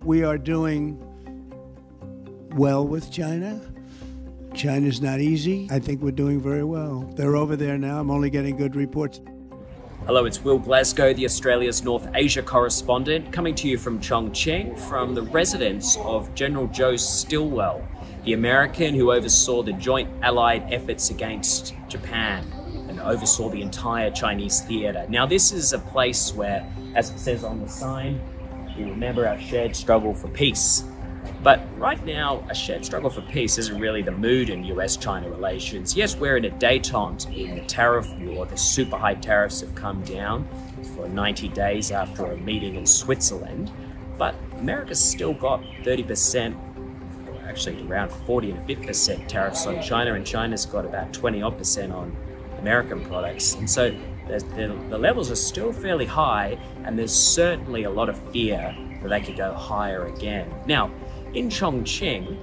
we are doing well with China. China's not easy. I think we're doing very well. They're over there now. I'm only getting good reports. Hello, it's Will Glasgow, the Australia's North Asia correspondent, coming to you from Chongqing, from the residence of General Joe Stilwell, the American who oversaw the joint Allied efforts against Japan and oversaw the entire Chinese theater. Now, this is a place where, as it says on the sign, we remember our shared struggle for peace. But right now, a shared struggle for peace isn't really the mood in US-China relations. Yes, we're in a détente in the tariff war. The super high tariffs have come down for 90 days after a meeting in Switzerland. But America's still got 30%, or actually around 40 to 50% tariffs on China, and China's got about 20% on American products. And so the levels are still fairly high, and there's certainly a lot of fear that they could go higher again. Now, in Chongqing,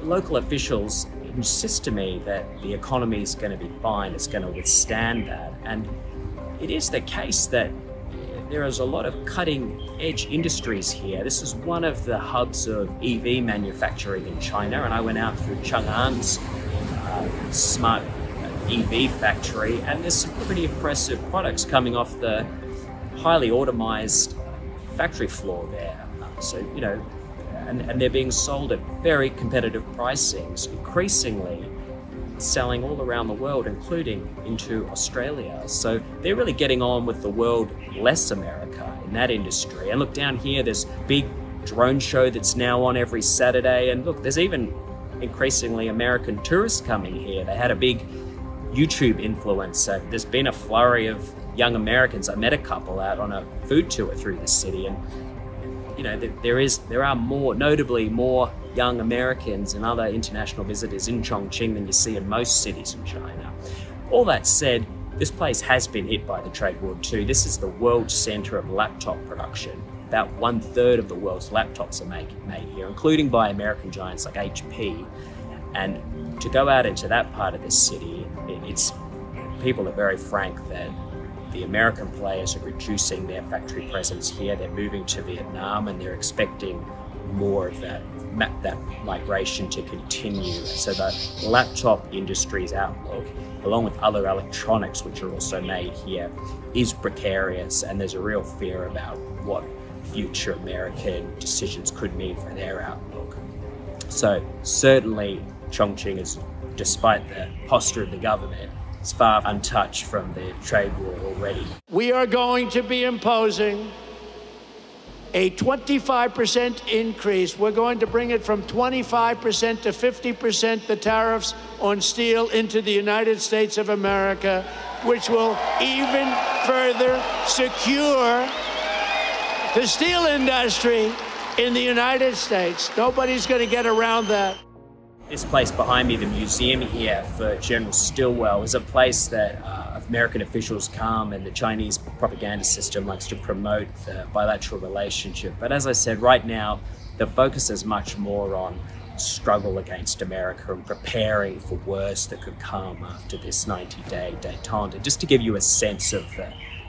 local officials insist to me that the economy is going to be fine, it's going to withstand that. And it is the case that there is a lot of cutting-edge industries here. This is one of the hubs of EV manufacturing in China, and I went out through Chang'an's smart EV factory, and there's some pretty impressive products coming off the highly automized factory floor there. So, you know, and they're being sold at very competitive pricings, increasingly selling all around the world, including into Australia. So they're really getting on with the world less America in that industry. And look, down here, there's a big drone show that's now on every Saturday. And look, there's even increasingly American tourists coming here. They had a big YouTube influencer. There's been a flurry of young Americans. I met a couple out on a food tour through the city, and you know, there are notably more young Americans and other international visitors in Chongqing than you see in most cities in China. All that said, this place has been hit by the trade war too. This is the world center of laptop production. About 1/3 of the world's laptops are made here, including by American giants like HP. And to go out into that part of the city, people are very frank that the American players are reducing their factory presence here. They're moving to Vietnam, and they're expecting more of that migration to continue. So the laptop industry's outlook, along with other electronics which are also made here, is precarious, and there's a real fear about what future American decisions could mean for their outlook. So certainly Chongqing is, despite the posture of the government, it's far untouched from the trade war already. We are going to be imposing a 25% increase. We're going to bring it from 25% to 50%, the tariffs on steel into the United States of America, which will even further secure the steel industry in the United States. Nobody's going to get around that. This place behind me, the museum here for General Stilwell, is a place that American officials come, and the Chinese propaganda system likes to promote the bilateral relationship. But as I said, right now, the focus is much more on struggle against America and preparing for worse that could come after this 90-day détente. Just to give you a sense of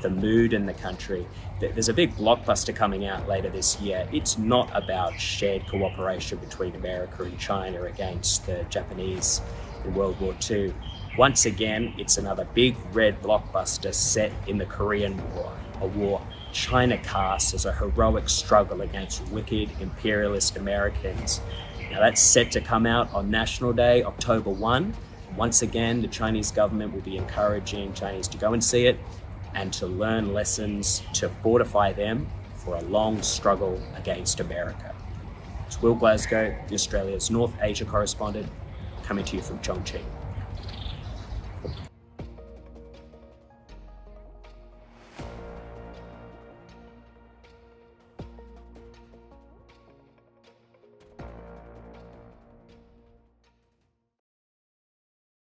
the mood in the country, there's a big blockbuster coming out later this year. It's not about shared cooperation between America and China against the Japanese in World War II. Once again, it's another big red blockbuster set in the Korean War, a war China casts as a heroic struggle against wicked imperialist Americans. Now that's set to come out on National Day, October 1. Once again, the Chinese government will be encouraging Chinese to go and see it and to learn lessons to fortify them for a long struggle against America. It's Will Glasgow, the Australia's North Asia correspondent, coming to you from Chongqing.